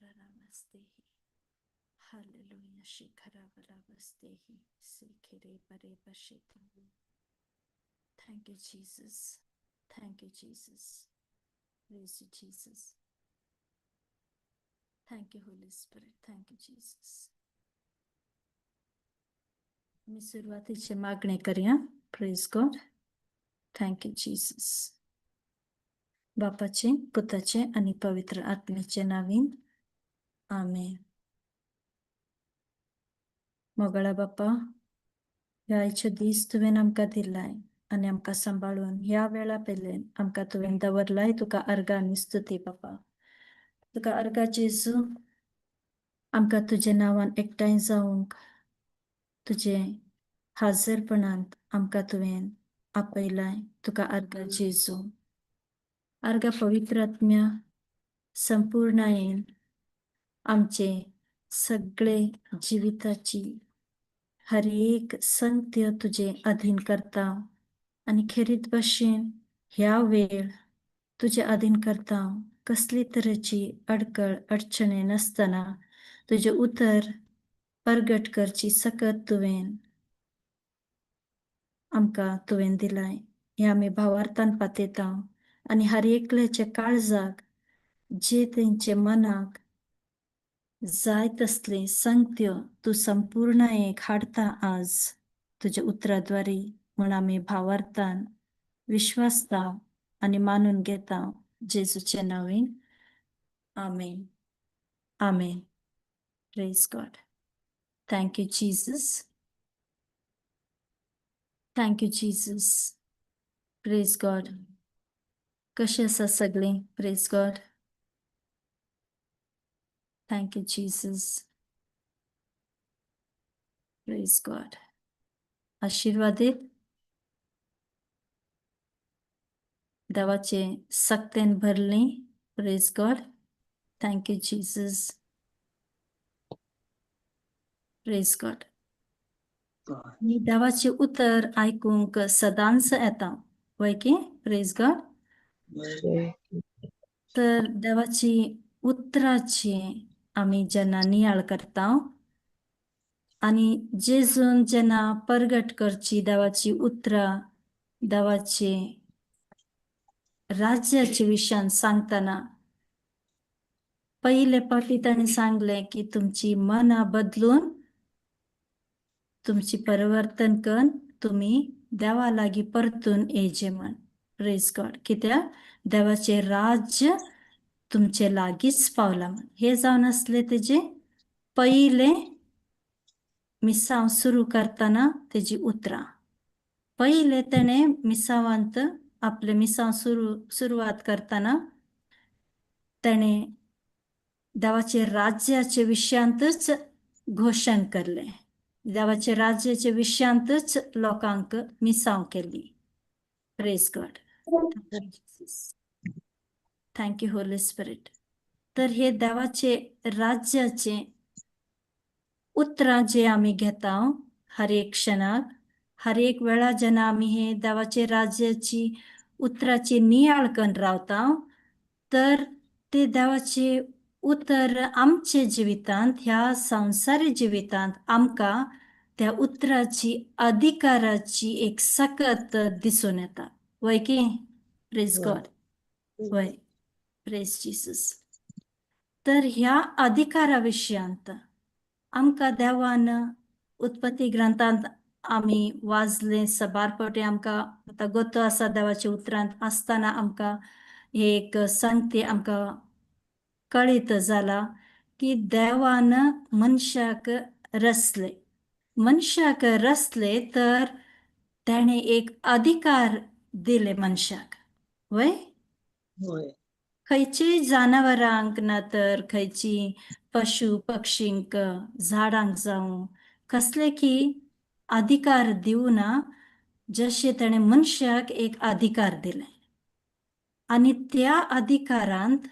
Namaste. Hallelujah. Shikarabalavastehi. Sikere Barebashita. Thank you, Jesus. Thank you, Jesus. Praise you, Jesus. Thank you, Holy Spirit. Thank you, Jesus. मी सुरुवातीची मागणी करूया. Praise God. Thank you, Jesus. बापाचे, पुताचे आणि पवित्र आत्म्याचे नावीन. आमेन. मोगळा बाप्पा, ह्या आयच्या दीस तुवें आमकां दिलाय आणि आमकां सांभाळून ह्या वेळा पेलेन आमकां तुवें दवरलाय. तुका अर्घ आनी स्तुती बापा. तुका अर्घ जेजू, आमकां तुजे नांवान एकठांय जावंक तुजे हाजरपणांत आमकां तुवें आपयलाय. तुका अर्घ जेजू. अर्घ पवित्र आत्म्या, संपूर्णयेन आमचे सगळे जिविताची हर एक संगत्य तुजे अधीन करता आणि खेरीत भाशेन ह्या वेळ तुजे अधीन करता. कसली तरेची अडकळ अडचणे नसतना तुझे उतर प्रगट करची सकत आमकां तुवें दिलाय. हे आमी भावार्थान पातयता आणि हर एकल्याच्या काळजाक जे तेंचे मनाक जाय तसले संगत्य तू संपूर्णयेक हाडता आज तुझ्या उतराद्वारे म्हण आमी भावार्थान विश्वासता आणि मानून घेता. जेजूचे नावेन. आमेन. आमेन. Praise God. Thank you, Jesus. Thank you, Jesus. Praise God. कसे आसा सगळे? Praise God. Thank you, Jesus. Praise God. आशीर्वादित देवाचे सक्तेन भरली. Praise God. Thank you, Jesus. Praise God. मी देवाचे उतर ऐकूंक सदांच येता. वय की? Praise God. तर देवाची उतराची आम्ही जेन्ना नियाळ करता आणि जेजून जेन्ना प्रगट करची देवाची उतरा, देवाचे राज्याच्या विशयान सांगताना पहिले पाटी ताणी सांगले की तुमची मना बदलून तुमची परिवर्तन करून तुम्ही देवा लागी परतून येजे म्हण. Praise God. कित्याक देवाचे राज्य तुमचे लागीच पावला म्हण. हे जावन असले तेजे पहिले मिसाव सुरू करताना तेजी उतरा. पहिले तेने मिसावांत आपले मिसाव सुरुवात करताना तेने देवाचे राज्याचे विशयांतच घोषण करले. देवाचे राज्याचे विशयांतच लोकांक मिसाव केली. Praise God. Thank you Holy spirit. तर हे देवाचे राज्याचे उतरा जे आम्ही घेता हर एक क्षणाक, हर एक वेळा जेन्ना आम्ही हे देवाचे राज्याची उतराची नियाळ करून रावता, तर ते देवाचे उतर आमचे जिवितांत, ह्या संसारी जिवितांत आमकां त्या उतराची अधिकाराची एक सकत दिसून येता. वय की? Praise God. वय. Praise Jesus. तर ह्या अधिकारा विशयांत आमकां देवान उत्पत्ती ग्रंथांत आमी वाचले सबारपटे आमकां आतां गोतो आसा देवाच्या उतरांत आसतना आमकां एक संगती आमकां कळीत जाला की देवान मनशाक रचले. मनशाक रचले तर तेणे एक अधिकार दिले मनशाक. वय? खंयची जनावरांक ना तर खंयची पशु पक्षींक झाडांक जावं कसले की अधिकार दिवना, जशे तेणे मनशाक एक अधिकार दिले. आणि त्या अधिकारांत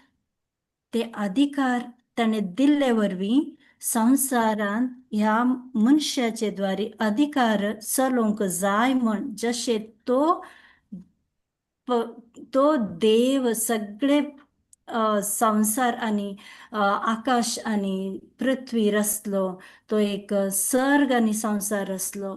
ते अधिकार तेणे दिल्ले वरवीं संसारांत ह्या मनशाचे द्वारे अधिकार चलोवंक जाय म्हण जशे तो देव सगळे संसार आणि आकाश आणि पृथ्वी रचलो, तो एक सर्ग आणि संसार रचलो,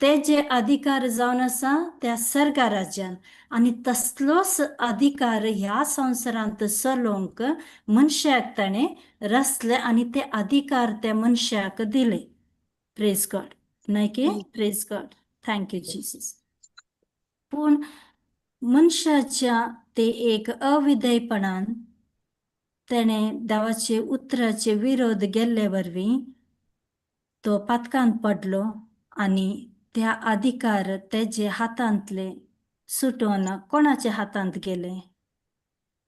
ते जे अधिकार जावन आसा त्या सर्गा राज्यान, आणि तसलोच अधिकार ह्या संसारांत चलोवंक मनशाक ताणें रचले आणि ते अधिकार त्या मनशाक दिले. Praise God. नाही की praise God. Thank you Jesus. पूण मनशाच्या ते एक अविधेयपणान तेणें देवाचे उतराचे विरोध गेल्ले वरवीं तो पातकान पडलो आणि त्या अधिकार तेजे हातांतले सुटोन कोणाच्या हातांत गेले?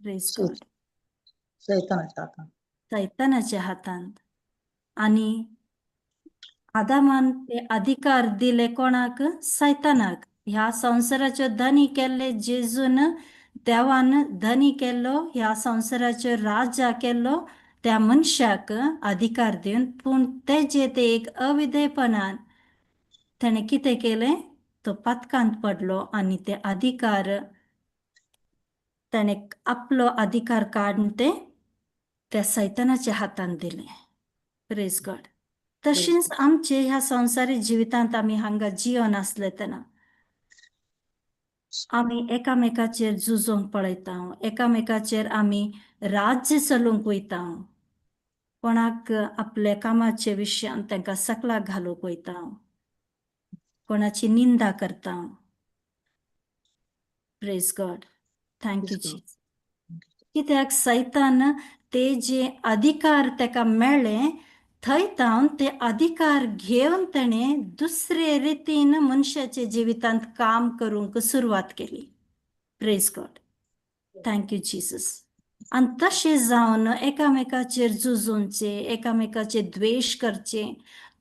Praise God. सैतानाच्या हातान. सैतानाच्या हातांत. आणि आदामान ते अधिकार दिले कोणाक? सैतानाक. ह्या संसाराच्यो धनी केल्ले जेजून देवान धनी केल्लो, ह्या संसाराच्यो राजा केल्लो त्या मनशाक अधिकार दिवन, पूण तेजे ते एक अविधेयपणान त्याने कितें केलें? तो पातकांत पडलो आणि ते अधिकार त्याने आपलो अधिकार काडून ते त्या सैतानाच्या हातांत दिले. Praise God. तशेंच आमचे ह्या संसारीक जिवितांत आमी हांगा जियोन आसले तेन्ना आमी एकामेकाचेर झुजोंक पळयता, एकामेकाचेर आमी राज्य चलोवंक वयता, कोणाक आपल्या कामाचे विशयान तांकां सकलाक घालूंक वयता, कोणाची निंदा करता. Praise God. Thank you Jesus. कित्याक सैतान ते जे अधिकार ताका मेळ्ळे थंय तावन ते अधिकार घेवन ताणें दुसरे रितीन मनशाच्या जिवितांत काम करूंक सुरवात केली. Praise God. Thank you Jesus. आणि तशें जावन एकामेकाचेर झुजोवचे, एकामेकाचे द्वेश करचे,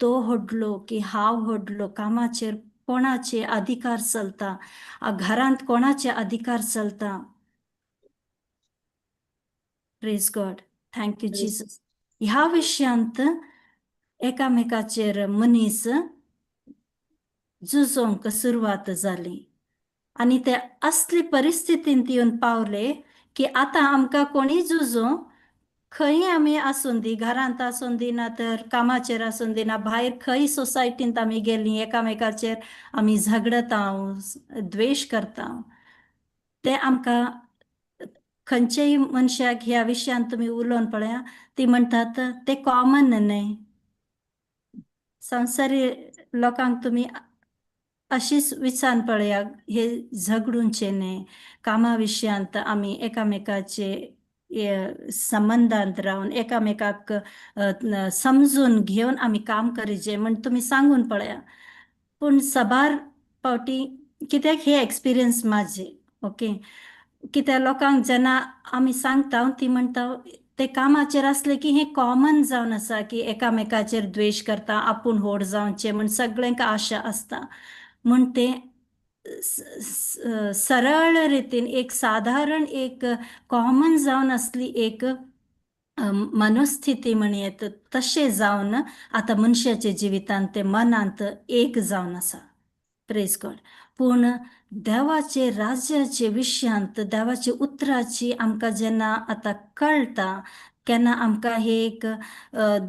तो हडलो की हांव हडलो, कामाचेर कोणाचे अधिकार चलता, घरांत कोणाचे अधिकार चलता. Praise God. Thank you Jesus. ह्या विशयांत एकामेकाचेर मनीस झुजोवंक सुरवात जाली आणि ते असली परिस्थितींत येवन पावले की आतां आमकां कोणी झुजोवं, खंय आमी आसूं दी, घरांत आसूं दी ना तर कामाचेर आसूं दी ना भायर खंय सोसायटींत आमी गेलीं, एकामेकाचेर आमी झगडता, द्वेश करता, ते आमकां खंयचेय मनशाक ह्या विशयान तुमी उलोवन पळया, ती म्हणटात ते कॉमन न्हय. संवसारी लोकांक तुमी अशीच विचारून पळया, हे झगडूंचे न्हय, कामा विशयांत आमी एकामेकाचे संबंधांत रावन एकामेकाक समजून घेवन आमी काम करचें म्हण तुमी सांगून पळया. पूण सबार फावटी कित्याक हे एक्सपिरियन्स म्हाजे, ओके, कित्याक लोकांक जेन्ना आमी सांगता ती म्हणटा ते कामाचेर असले की हे कॉमन जावन आसा की एकामेकाचेर द्वेश करता, आपूण व्हड जावचें म्हण सगळ्यांक आशा आसता. म्हण ते सरळ रितीन एक साधारण एक कॉमन जावन असली एक मनोस्थिती म्हणयेत तशें जावन आतां मनशाच्या जिवितांत ते मनांत एक जावन आसा. Praise God. पूण देवाचे राज्याचे विशयांत देवाचे उतराची आमकां जेन्ना आतां कळटा, केन्ना आमकां हे एक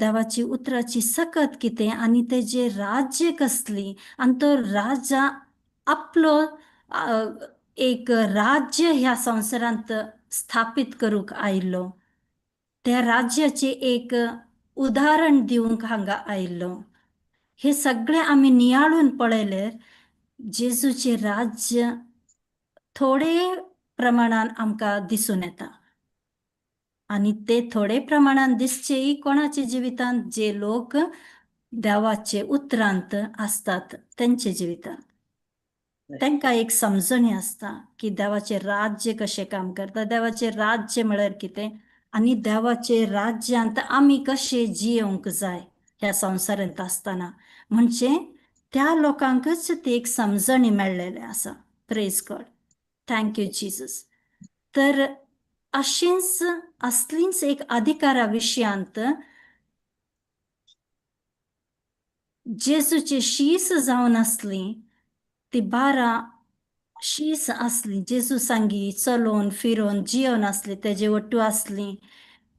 देवाची उतराची सकत कितें आनी तेजे राज्य कसली, आनी तो राजा आपलो एक राज्य ह्या संवसारांत स्थापीत करूंक आयिल्लो, त्या राज्याचे एक उदाहरण दिवंक हांगा आयिल्लो. हे सगळे आमी नियाळून पळयल्यार जेजूचे राज्य थोडे प्रमाणान आमकां दिसून येता. आणि ते थोडे प्रमाणान दिसचेय कोणाच्या जिवितांत? जे लोक देवाचे उतरांत आसतात तेंचे जिवितांत. तांकां एक समजणी आसता की देवाचे राज्य कशें काम करता, देवाचे राज्य म्हळ्यार कितें, आनी देवाचे राज्यांत आमी कशें जियोंक जाय ह्या संवसारांत आसतना, म्हणजे त्या लोकांकच ती एक समजणी मेळ्ळेली आसा. Praise God. Thank you Jesus. तर अशींच असलींच एक अधिकारा विशयांत जेजूची शीस जावन आसली ती 12 शीस असली जेजू सांगी चलोन फिरोन जियोन असली तेजे वटू असली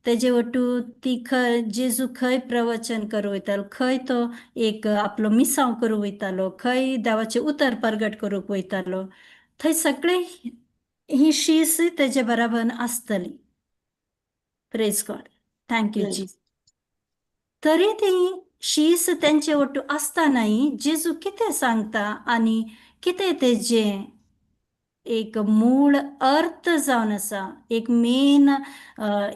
तेजे वटू ती खंय जेजू खंय प्रवचन करूं वयतालो खंय तो एक आपलो मिसाव करूं वयतालो खंय देवाचे उतर परगट करूंक वयतालो थंय सगळे ही शीस तेजे बराबर आसतली. Praise God. Thank you Praise. जी. तरी ती शीस तेंचे वटू आसतानाय जेजू कितें सांगता आनी कितें तेजे एक मूळ अर्थ जावन आसा एक मेन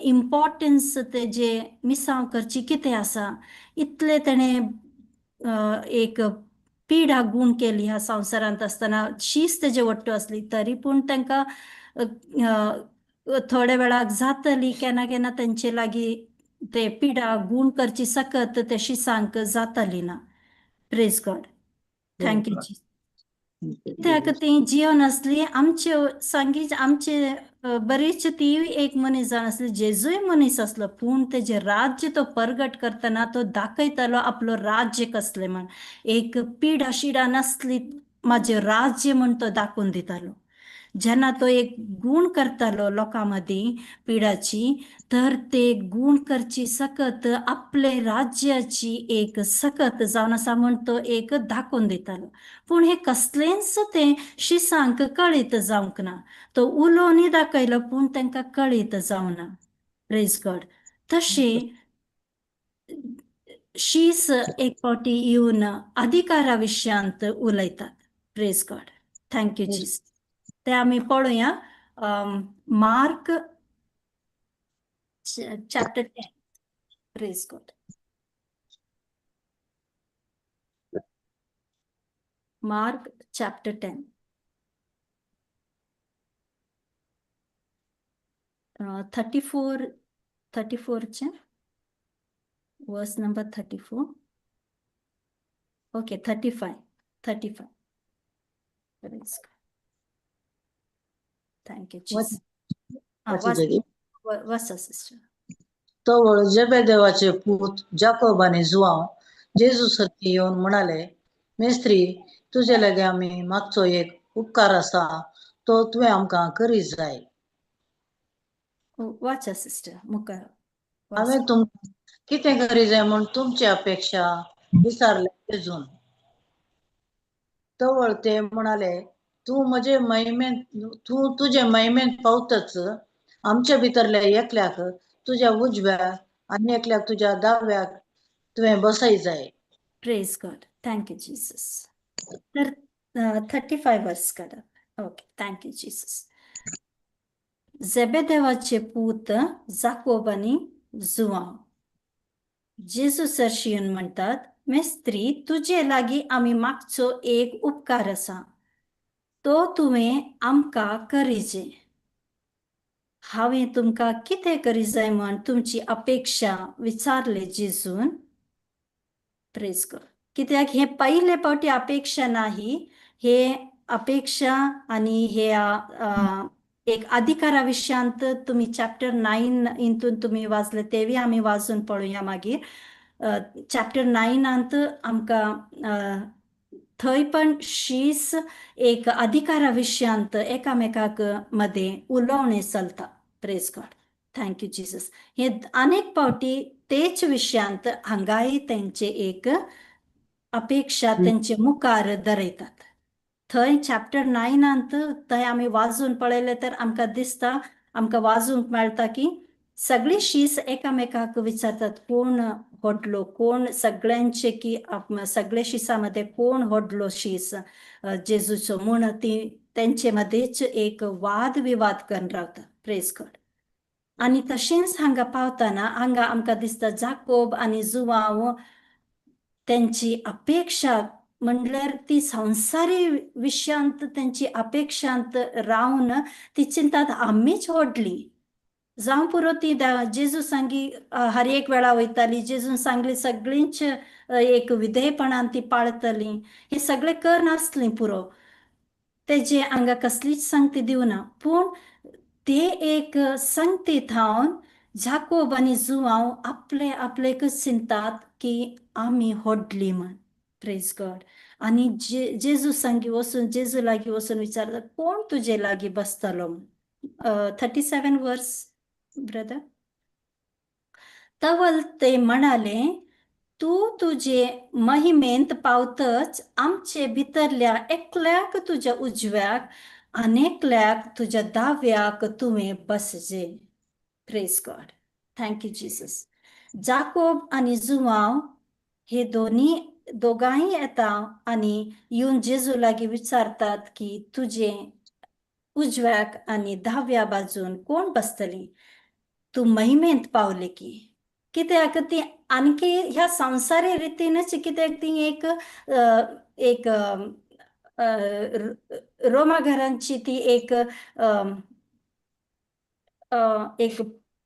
इम्पॉर्टन्स तेजे मिसाव करची कितें आसा इतले तेणें एक पिडा गूण केली ह्या संवसारांत आसतना शीस तेजे वट्टू असली तरी पूण तांकां थोड्या वेळाक जातली केन्ना केन्ना तेंचे लागीं ते पिडा गूण करची सकत ते शिसांक जाताली ना. Praise God. Praise thank you God. जी. Thank you, कित्याक Jesus. ती जियोन असली आमचे सांगीच आमचे बरीच ती एक मनीस जावन असली जेजूय मनीस असलो पूण तेजे राज्य तो परगट करतना तो दाखयतालो आपलो राज्य कसले म्हण एक पिडा शिडा नसली माझे राज्य म्हण तो दाखवून दितालो. जेन्ना तो एक गूण करतालो लोकांमदीं पिडाची तर ते गूण करची सकत आपले राज्याची एक सकत जावन आसा म्हण तो एक दाखोवन दितालो. पूण हे कसलेंच ते शिसांक कळीत जावंक ना. तो उलोवनी दाखयलो पूण तांकां कळीत जावना. Praise God. तशी शीस एक फावटी येवन अधिकारा विशयांत उलयतात. Praise God. Thank you Praise. जीस. ते आमी पळोवया mark chapter 10. Praise God. Mark chapter 10. 34 चे वर्स number 34. Okay 35. Praise God. Thank you जीस. वाचूं वाचा सिस्टर. तवळ जेबेदेवाचे पूत जाकोब आनी जुआंव जेजू सरकी येवन म्हणाले, मेस्त्री, तुजे लागी आमी मागचो एक उपकार आसा तो तुवें आमकां करी जाय. वाचा सिस्टर मुखार. हांवें तुमकां कितें करी जाय म्हूण तुमची अपेक्षा विचारले जेजून. तवळ ते म्हणाले, तूं तुजे महिमेंत पावतच आमचे भितरल्या एकल्याक तुज्या उजव्याक आनी एकल्याक तुज्या दाव्याक तुवें बसय जाय. Praise God. Thank you Jesus. तर 35 वर्स काढा. Okay thank you Jesus. जेबेदेवाचे पूत जाकोब आनी जुआंव जेजू सरशी येवन म्हणटात, मेस्त्री, तुजे लागीं आमी मागचो एक उपकार आसा तो तुवें आमकां करीजे. हांवें तुमकां कितें करी जाय म्हण तुमची अपेक्षा विचारले जेजून. Praise God. कित्याक हे पहिले फावटी अपेक्षा नाही, हे अपेक्षा आणि हे एक अधिकारा विशयांत तुम्ही चॅप्टर 9 इंतून तुम्ही वाचले तेवी आम्ही वाचून पळोवया मागीर. चॅप्टर 9 आमकां थंय पण शीस एक अधिकारा विशयांत एकामेकाक मध्ये उलोवणे चलता. Praise God. Thank you Jesus. हे अनेक फावटी तेच विशयांत हांगाय तेंचे एक अपेक्षा तेंचे मुखार दरयतात. थंय चॅप्टर 9 थंय आमी वाचून पळयले तर आमकां दिसता आमकां वाचूंक मेळटा की सगळी शीस एकामेकाक विचारतात कोण व्हडलो कोण सगळ्यांचे की सगळे शिसामध्ये कोण व्हडलो शीस जेजूचो म्हूण ती तेंचे मध्येच एक वाद विवाद करून रावता. Praise God. आनी तशेंच हांगा पावतना हांगा आमकां दिसता जाकोब आनी जुआंव त्यांची अपेक्षा म्हणल्यार ती संवसारी विशयांत त्यांची अपेक्षांत रावन ती चिंतात आमीच व्हडली जावं पुरो ती जेजू सांगी हर एक वेळा वयताली जेजून सांगली सगळींच एक विधेयपणान ती पाळतली हे सगळे कर नासली पुरो तेजे हांगा कसलीच संगती दिवना पूण ते एक संगती थावन जाकोब आनी जुआंव आपले आपलेकच चिंतात की आमी व्हडली म्हण. Praise God. आणि जेजू सांगी वचून जेजू लागी वचून विचारतात कोण तुझे लागी बसतलो. 37 वर्स ब्रदर. तवल ते म्हणाले, तू तुझे महिमेंत पावतच आमचे भितरल्या एकल्याक तुझ्या उजव्याक अनेकल्याक तुझ्या दाव्याक तुवे बसजे. Praise God. Thank you Jesus. जाकोब आणि जुवाव हे दोघांही येतात आणि येऊन जेजू लागी विचारतात की तुझे उजव्याक आणि दाव्या बाजून कोण बसतली. तू महिमेंत पावले की. कित्याक ती आणखी ह्या संसारी रीतीनच कित्याक ती एक रोमाघरांची ती एक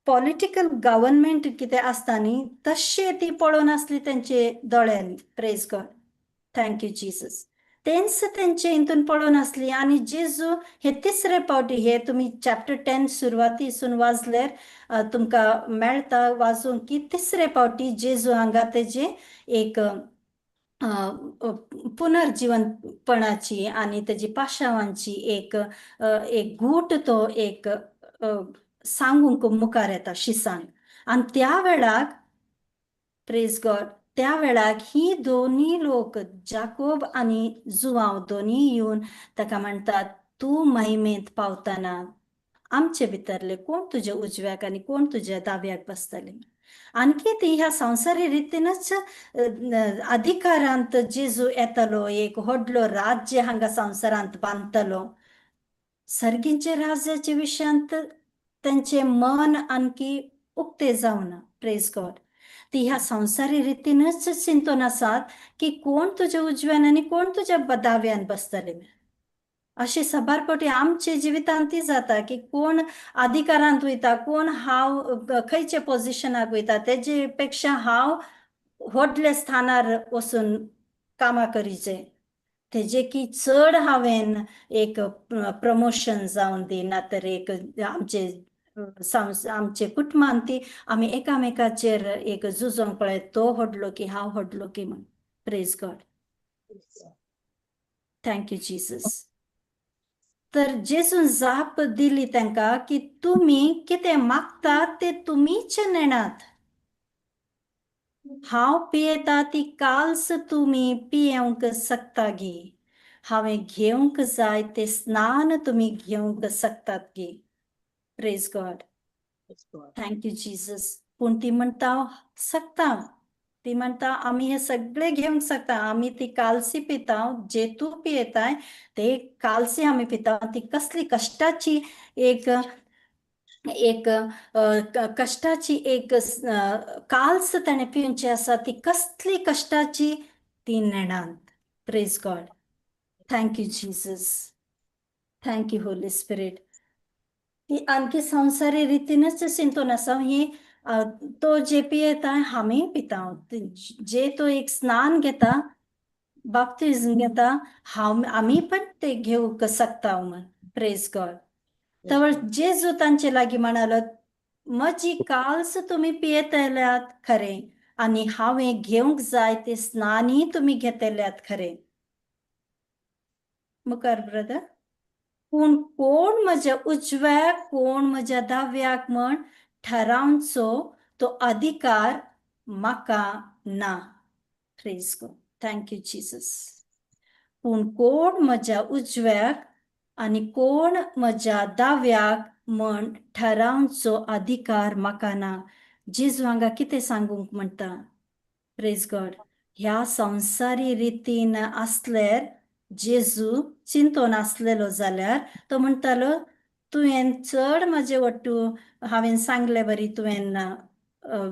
पॉलिटिकल गव्हर्नमेंट किती असताना तशी ती पळून असली त्यांचे दोळ्यांनी. Praise God. Thank you Jesus. तेच त्यांचे इंतून पळून असली आणि जेजू हे तिसरे पावटी हे तुम्ही चॅप्टर 10 सुरुवातीसून वाचल्यार तुमका मेळता वाचून की तिसरे पावटी जेजू हांगा तेजे एक पुनर्जीवनपणाची आणि त्याची पाशावांची एक घूट तो एक सांगूंक मुखार येता शिसान. आणि त्या वेळाक प्रेज गॉड त्या वेळाक ही दोन्ही लोक जाकोब आणि जुवाव दोन्ही येऊन ताका म्हणतात तू महिमेत पावताना आमचे भितरले कोण तुझ्या उजव्याक आणि कोण तुझ्या दाव्याक बसतले. आणखी ती ह्या संसारी रीतीनच अधिकारांत जेजू येतलो एक व्हडलो राज्य हांगा संसारांत बांधतलो. सर्गींचे राज्याचे विशयांत त्यांचे मन आणखी उक्ते जावन. Praise God. ती ह्या संसारी रीतीनच चिंतून आसात की कोण तुझ्या उजव्यान आणि कोण तुझ्या दाव्यान बसतले. अशी सबारपटी आमचे जिवितांत ती जाता की कोण अधिकारांत वयता कोण हांव खंयचे पोझिशनाक वयता तेजे पेक्षा हांव व्हडल्या स्थानार वचून कामां करीचे तेजे की चड हांवें एक प्रमोशन जावन दी नातर एक आमचे कुटुंबान ती आमी एकामेकाचेर एक झुजोंक पळय तो व्हडलो की हांव व्हडलो की म्हण. Praise God. Thank you Jesus. तर जेजून जाप दिली तांकां की तुम्ही कितें मागतात ते तुमीच नेणात. हांव पियेता ती काल्स तुम्ही पियेवंक शकता गी. हांवें घेवंक जाय ते स्नान तुम्ही घेवंक शकतात गी. Praise God. Thank you Jesus. पूण ती म्हणटा शकता. ती म्हणता आम्ही हे सगळे घेऊन शकता. आम्ही ती कालसी पिता जे तू पियेताय ते कालसी आम्ही पिता. ती कसली कष्टाची एक कष्टाची एक काल्स त्याने पिवची असा ती कसली कष्टाची ती नेणांत. Praise God. Thank you Jesus. Thank you Holy Spirit. ती आणखी संसारी रीतीनच चिंतून आसा ही तो जे पियेता आम्ही पिता. जे तो एक स्नान घेता बाप्तिझम घेता आम्ही पण ते घेऊ शकता म्हण. Praise God. तर जेजू तांचे लागी म्हणालो म्हजी काल्स तुम्ही पियेतल्यात खरे आणि हांवें घेवंक जाय ते स्नानही तुम्ही घेतल्यात खरे. मुखार ब्रदर. पूण कोण म्हज्या उजव्याक कोण म्हज्या दाव्याक म्हण ठरावचो तो अधिकार म्हाका ना. Praise God. Thank you Jesus. पूण कोण म्हज्या उजव्याक आणि कोण म्हज्या दाव्याक म्हण ठरावचो अधिकार म्हाका ना. जेजू हांगा कितें सांगूंक म्हणटा. Praise God. ह्या संसारी रीतीन असल्यार जेजू चिंतून असलेलो जाल्यार तो म्हणटालो तुवें चड म्हजे वट्टू हांवें सांगले बरी तुवें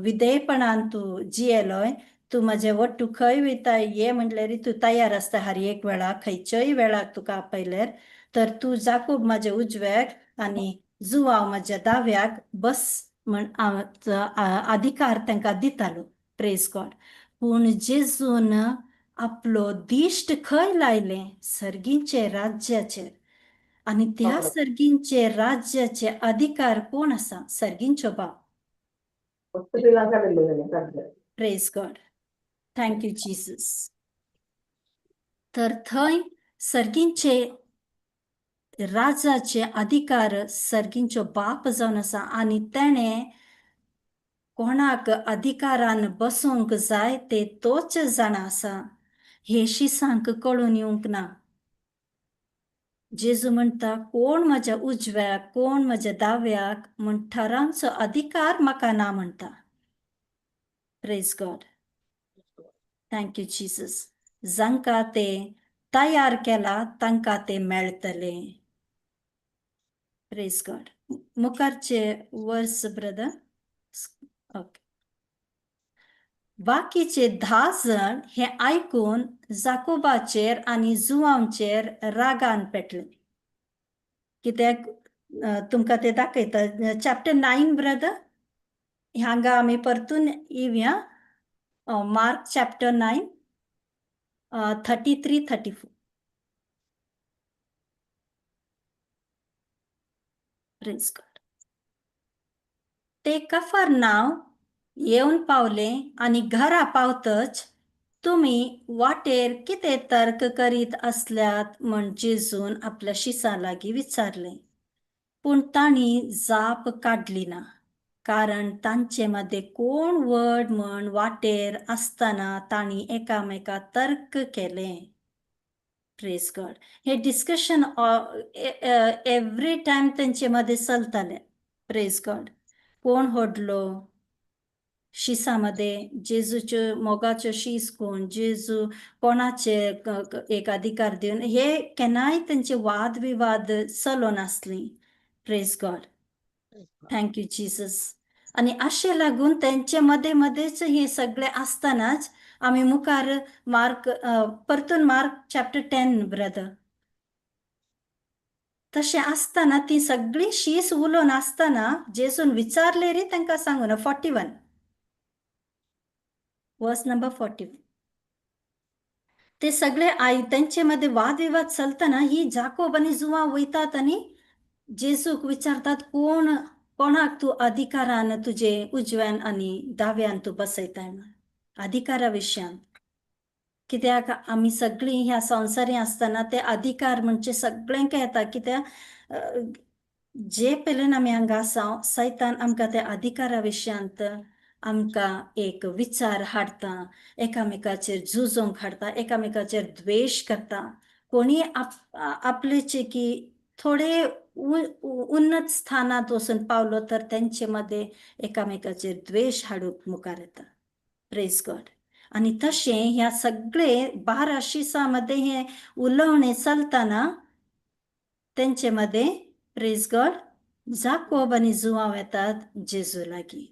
विधेयपणान तू जियेलोय. तू म्हजे वट्टू खंय वयता ये म्हणल्यार तू तयार आसता हर एक वेळाक खंयच्याय वेळाक तुका आपयल्यार. तर तू जाकोब म्हजे उजव्याक आणि जुवाव म्हज्या दाव्याक बस म्हण अधिकार तांकां दितालो. Praise God. पूण जेजून आपलो दिश्ट खंय लायले सर्गींचे राज्याचेर. आणि त्या सर्गींचे राज्याचे अधिकार कोण आसा. सर्गींचो बाप. Praise God. Thank you Jesus. तर थंय सर्गींचे राजाचे अधिकार सर्गींचो बाप जावन आसा आनी तेणें कोणाक अधिकारान बसोंक जाय ते तोच जाणा आसा हे शिसांक कळून येवंक ना. जेजू म्हणटा कोण म्हज्या उजव्याक कोण म्हज्या दाव्याक म्हण ठरावचो अधिकार म्हाका ना म्हणटा. Praise God. Thank you Jesus. जांकां ते तयार केला तांकां ते मेळटले. Praise God. मुखारचे वर्स ब्रदर. ओके. बाकीचे 10 जण हे ऐकून जाकोबाचेर आणि जुआंचेर रागान पेटले. कित्याक तुमकां ते दाखयता चॅप्टर 9 ब्रदर. हांगा आमी परतून येवया. Mark chapter 9 33-34. Praise God. ते कफरनाव येवन पावले आणि घरा पावतच तुम्ही वाटेर कितें तर्क करीत असल्यात म्हण जेजून आपल्या शिसा लागीं विचारले. पूण तांणी जाप काडली ना, कारण तांचे मध्ये कोण वड म्हण वाटेर आसतना तांणी एकामेका तर्क केले. Praise God. हे डिस्कशन एव्हरी टाइम तेंचे मध्ये चलताले. Praise God. कोण होडलो शिसामध्ये जेजूच्यो मोगाच्यो शीस कोण, जेजू कोणाचे एक अधिकार दिवन, हे केन्नाय तेंचे वाद विवाद चलोन आसली. Praise God. Thank you Jesus. आणि अशें लागून तेंचे मध्येच हे सगळे आसतानाच आमी मुखार परतून मार्क चॅप्टर 10 ब्रदर. तशें आसतना ती सगळी शीस उलोवन आसतना जेजून विचारले रे तांकां सांगू ना. 41 वर्स नंबर 41. ते सगळे तेंचे मध्ये वादविवाद चलतना ही जाकोब आनी जुआं वयतात आनी जेजूक विचारतात कोणाक तू अधिकारान तुजे उजव्यान आनी दाव्यान तू बसयताय म्हण. अधिकारा विशयान. कित्याक आमी सगळीं ह्या संवसारी आसतना ते अधिकार म्हणजे सगळ्यांक येता. कित्याक जे पेल्यान आमी हांगा आसा सैतान आमकां त्या अधिकारा विशयांत आमकां एक विचार हाडटा, एकामेकाचेर झुजोंक हाडटा, एकामेकाचेर द्वेश करता. कोणी आपलेचे की थोडे उन्नत स्थानात वचून पावलो तर तेंचे मध्ये एकामेकाचेर द्वेश हाडूंक मुखार येता. Praise God. आणि तशें ह्या सगळे 12 शिसामध्ये हे उलोवणे चलताना तेंचे मध्ये प्रेज गॉड जाकोब आनी जुआंव येतात जेजू लागीं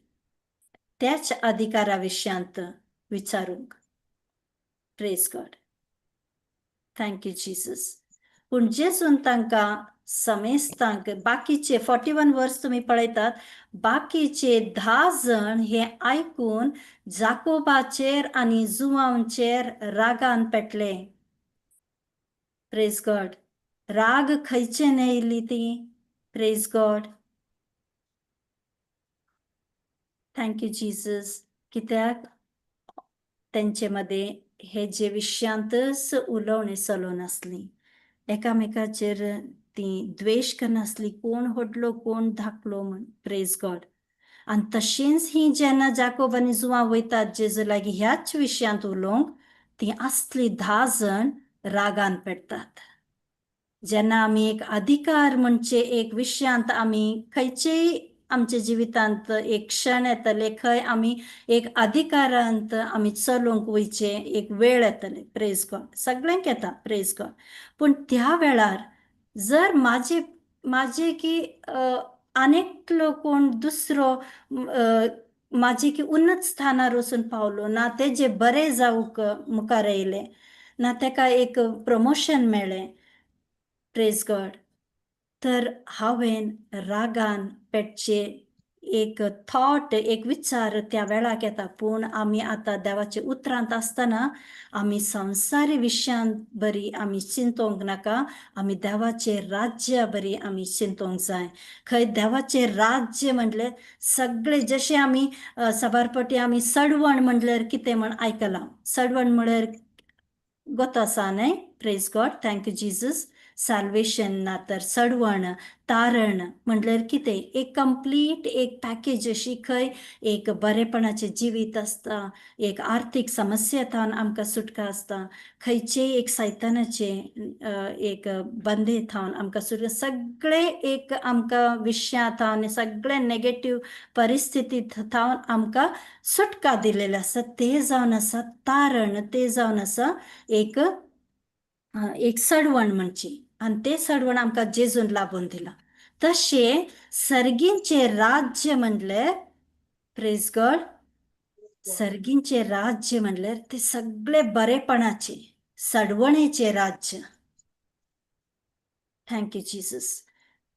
त्याच अधिकारा विशयांत विचारूंक. Praise God. Thank you Jesus. पूण जेजून तांकां समेस्तांक बाकीचे 41 वर्स तुम्ही पळयतात, बाकीचे 10 जण हे ऐकून जाकोबाचेर आनी जुआंचेर रागान पेटले. Praise God. राग खंयचे येयली ती. Praise God. Thank you Jesus. कित्याक तेंचे मध्ये हे जे विशयांतच उलोवणे चलोन आसली. एकामेकाचेर ती द्वेश करनासली, कोण होडलो कोण धाकलो म्हण. Praise God. आनी तशेंच ही जेन्ना जाकोब आनी जुआं वयतात जेजू लागीं ह्याच विशयांत उलोवंक, ती आसली 10 जण रागान पेटतात. जेन्ना आमी एक अधिकार म्हणजे एक विशयांत आमी खंयचेय आमच्या जिवितांत एक क्षण येतले खंय आमी एक अधिकारांत आमी चलोवंक वयचे एक वेळ येतले. Praise God. सगळ्यांक येता. Praise God. पूण त्या वेळार जर माझे की अनेक कोण दुसरो माझे की उन्नत स्थानार वचून पावलो ना, तेजे बरे जावंक मुखार येयले ना, तेका एक प्रमोशन मेळ्ळें. Praise God. तर हांवें रागान पेटचे एक थॉट एक विचार त्या वेळाक येता. पूण आमी आतां देवाच्या उतरांत आसतना आमी संवसारी विशयांत बरी आमी चिंतोंक नाका. आमी देवाचे राज्य बरी आमी चिंतोंक जाय. खंय देवाचे राज्य म्हणले सगळे जशें आमी सबारपटी आमी सडवण म्हणल्यार कितें म्हण आयकलां. सडवण म्हळ्यार ಗೊತ್ತಾಸಾ न्हय प्रेज गॉड थँक्यू जीजस सॅल्वेशन ना तर सडवण तारण म्हणल्यार कितें एक कंप्लीट एक पॅकेज अशी खंय एक बरेपणाचे जिवीत आसता एक आर्थीक समस्यातान आमकां सुटका आसता खंयचे एक सैतानाचे एक बंदे थावन आमकां सुटका सगळे एक आमकां विशयांत सगळे नेगेटिव्ह परिस्थितीत थावन आमकां सुटका दिलेले आसा ते जावन आसा तारण ते जावन आसा एक एक सडवण म्हणची आणि ते सडवण आमकां जेजून लाभून दिला तशे सर्गींचे राज्य म्हणल्यार प्रेज गॉड सर्गींचे राज्य म्हणल्यार ते सगळे बरेपणाचे सडवणेचे राज्य थँक्यू जीसस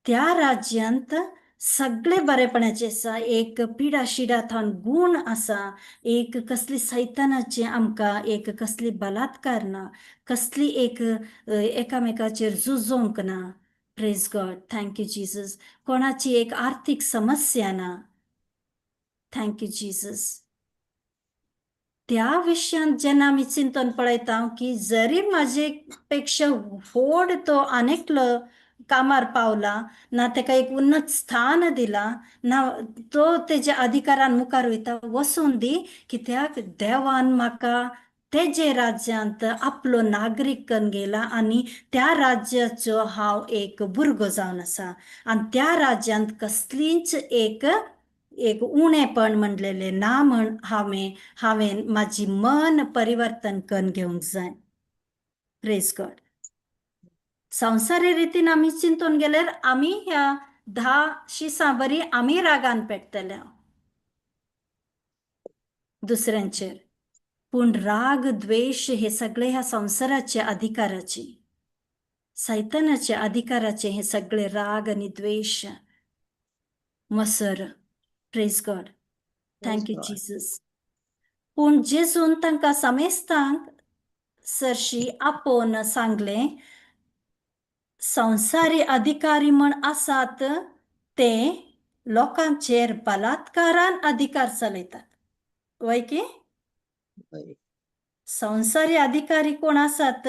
त्या राज्यांत सगळे बरेपणाचे आसा एक पिडा शिडा थावन गूण आसा एक कसली सैतानाची आमकां एक कसली बलात्कार ना कसली एक एकामेकाचेर झुजोंक ना प्रेज गॉड थँक्यू जीसस कोणाची एक आर्थीक समस्या ना थँक्यू जीसस त्या विशयांत जेन्ना आमी चिंतून पळयता की जरी म्हाजे पेक्षा व्हड तो आनेकलो कामार पावला ना तेका एक उन्नत स्थान दिला ना तो तेज्या अधिकारान मुखार वयता वसून दी कित्याक देवान म्हाका तेजे राज्यांत आपलो नागरीक करून गेला आनी त्या राज्याचो हांव एक भुरगो जावन आसा आनी त्या राज्यांत कसलीच एक उणेपण म्हणलेले ना म्हण हांवें माझी मन परिवर्तन करून घेवंक जाय प्रेज गॉड संवसारी रितीन आमी चिंतून गेल्यार आमी ह्या 10 शिसां बरी आमी रागान पेट्टले दुसऱ्यांचेर पूण राग द्वेष हे सगळे ह्या संवसाराचे अधिकाराचे सैतानाचे अधिकाराचे हे सगळे राग आणि द्वेष मसर प्रेज गॉड थँक्यू जीसस पूण जेजून तांकां समेस्तांक सरशी आपोवन सांगले संवसारी अधिकारी म्हण आसात ते लोकांचेर बलात्कारान अधिकार चलयतात वय की संवसारी अधिकारी कोण आसात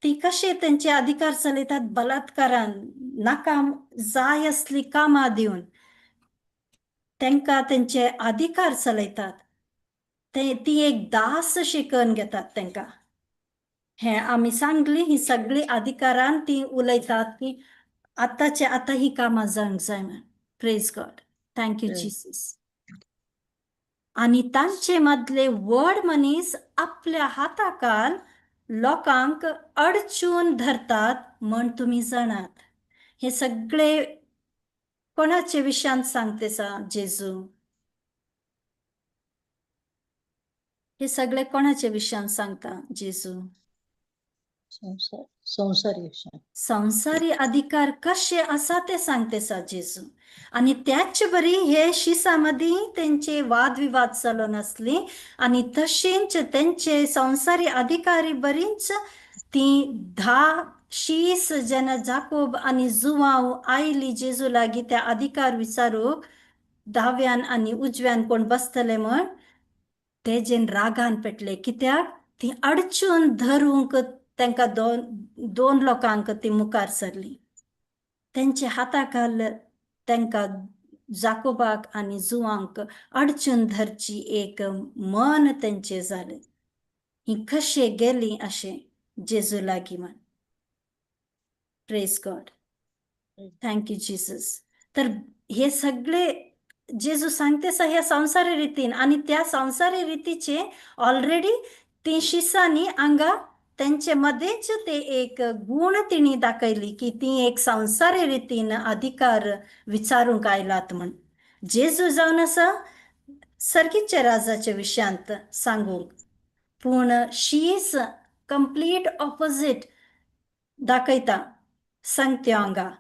ती कशे तेंचे अधिकार चलयतात बलात्कारान नाका जाय असली कामां दिवन तेंकां तेंचे अधिकार चलयतात ती एक दास शिकन घेतात तेंकां हे आमी सांगली ही सगळी अधिकारान ती उलयतात की आतांचे आतां ही कामां जावंक जाय म्हण प्रेज गॉड थँक्यू जीसस आनी तांचे मदले व्हड मनीस आपल्या हाताकाल लोकांक अडचून धरतात म्हण तुमी जाणात हे सगळे कोणाचे विशयांत सांगते सा जेजू हे सगळे कोणाचे विशयांत सांगता जेजू संसारी अधिकार कसे आसा ते सांगते सा जेजू आणि त्याच बरी हे शिसामदी तेंचे वादविवाद चालून असली आणि तशेंच तेंचे संसारी अधिकारी बरीच ती 10 शीस जेन्ना जाकोब आणि जुवांव आयली जेजू लागी त्या अधिकार विचारूक दाव्यान आणि उजव्यान कोण बसतले म्हण तेजेन रागान पेटले कित्याक ती अडचून धरूंक तांकां दोन लोकांक ती मुखार सरली तेंचे हाताखाल तांकां जाकोबाक आनी जुवांक अडचून धरची एक मन तेंचे जालें ही कशे गेली अशें जेजू लागी म्हण प्रेज गॉड थँक्यू जीसस तर हे सगळे जेजू सांगते सा ह्या संसारी रितीन आणि त्या संसारी रितीचे ऑलरेडी ती शिसांनी हांगा तेंचे मध्येच ते एक गुण तिणी दाखयली की ती एक संसारी रितीन अधिकार विचारूंक आयलात म्हण जेजू जावन आसा सर्गीच्या राजाच्या विशयांत सांगूंक पूण शीस कंप्लीट ऑपोजीट दाखयता सांगते हांगा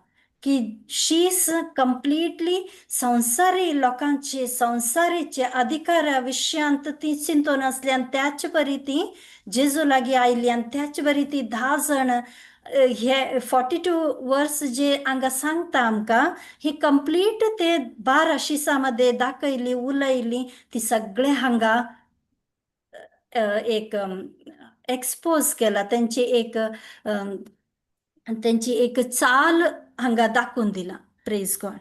की शीस कंप्लीटली संसारी लोकांचे संसारीचे अधिकारा विशयांत ती चिंतून असली आणि त्याच बरी ती जेजू लागी आयली आणि त्याच बरी ती 10 जण हे 42 वर्स जे हांगा सांगता आमकां ही कंप्लीट ते 12 शिसांमध्ये दाखयली उलयली ती सगळे हांगा एक एक्सपोज केला, त्यांची एक चाल हांगा दाखवून दिला. Praise God.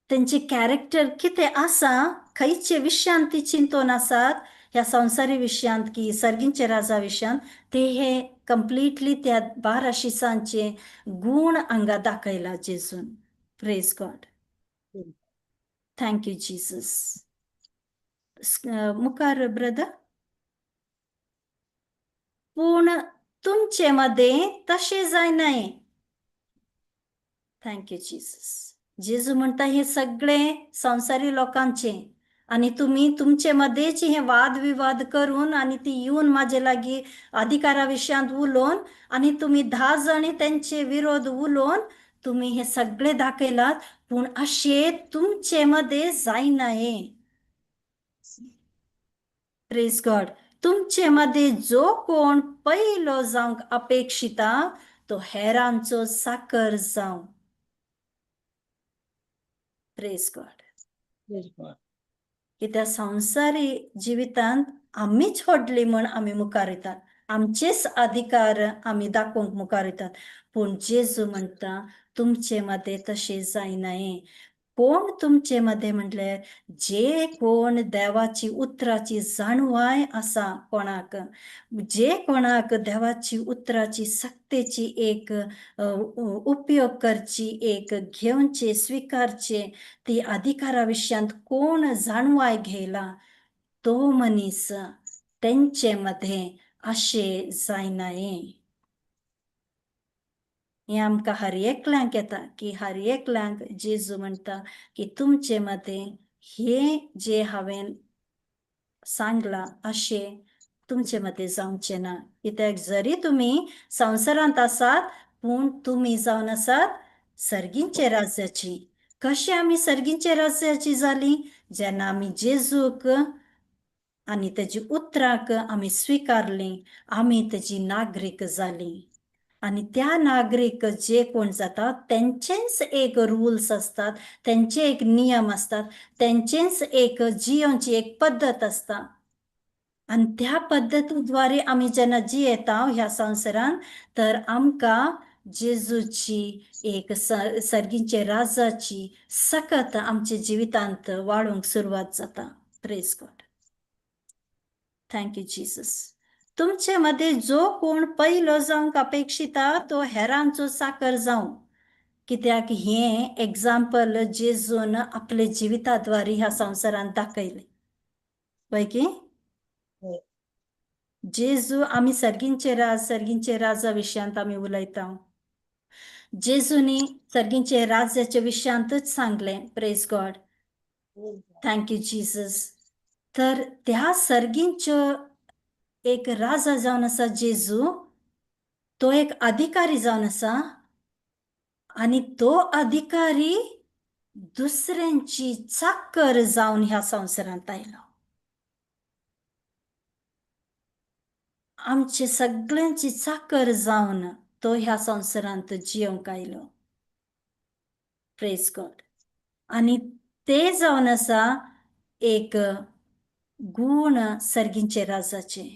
त्यांचे कॅरेक्टर किती आसा, खयचे विशयांत ती चिंतून आसात, ह्या संसारी विशयांत की सर्गींचे राजा विशयांत, ते हे कम्प्लिटली त्या 12 शिसांचे गुण हांगा दाखयला जेजून. Praise God. Thank you Jesus. मुखार ब्रदर. पूण तुमचे मध्ये तसे जायनाये. Thank you Jesus. जेजू म्हणता हे सगळे संसारी लोकांचे, आणि तुम्ही तुमचे मध्येच हे वादविवाद करून आणि ती येऊन माझे लागी अधिकारा विशयांत उलोवन, आणि तुम्ही 10 जणी त्यांचे विरोध उलोवन तुम्ही हे सगळे दाखयलात, पूण अशे तुमचे मध्ये जायनाये. Praise God. तुमचे मध्ये जो कोण पयलो जावंक अपेक्षिता, तो हेरांचो साकर जावं. Praise God. की त्या संसारी जिवितांत आम्हीच होडली म्हण आम्ही मुखार येतात, आमचेच अधिकार आम्ही दाखोवंक मुखार येतात, पूण जेजू म्हणटा तुमचे मध्ये तशें जायनाये. कोण तुमचे मध्ये म्हटल्यार जे कोण देवाची उतराची जाणवाय आसा, कोणाक जे कोणाक देवाची उतराची सक्तेची एक उपयोग करची, एक घेवनचे स्वीकारचे ती अधिकारा विशयांत कोण जाणवाय घेयला, तो मनीस तेंचे मध्ये अशे जायनाये. हे आमकां हर एकल्यांक येता, की हर एकल्यांक जेजू म्हणटा की तुमचे मध्ये हे जे हांवें सांगला अशे तुमचे मध्ये जावचे ना. कित्याक जरी तुम्ही संवसारांत आसात, पूण तुम्ही जावन आसात सर्गींचे राज्याची. कशे आमी सर्गींचे राज्याची जाली? जेन्ना आमी जेजूक आणि तेजी उतराक आमी स्वीकारली, आमी तेजी नागरीक जाली. आणि त्या नागरीक जे कोण जातात तेंचेच एक रुल्स असतात, तेंचे एक नियम असतात, तेंचेच एक जियोंची एक पद्धत असता. आणि त्या पद्धतीद्वारे आमी जेन्ना जियेता ह्या संवसारान, तर आमकां जेजूची एक सर्गींचे राजाची सकत आमच्या जिवितांत वाडूंक सुरवात जाता. Praise God. Thank you Jesus. तुमचे मध्ये जो कोण पयलो जावंक अपेक्षिता, तो हेरांचो साकर जावं. कित्याक हे एक्झाम्पल जेजून आपले जिविताद्वारे ह्या संवसारांत दाखयले. पळय की जेजू आमी सर्गींचे राजा विशयांत आमी उलयता. जेजूनी सर्गींचे राज्याच्या विशयांतच सांगले. Praise God. Thank you Jesus. तर त्या सर्गींच्यो एक राजा जावन आसा जेजू, तो एक अधिकारी जावन आसा, आणि तो अधिकारी दुसऱ्यांची चाकर जावन ह्या संवसारांत आयलो. आमचे सगळ्यांची चाकर जावन तो ह्या संवसारांत जियोंक आयलो. Praise God. आणि ते जावन आसा एक गुण सर्गींचे राजाचे.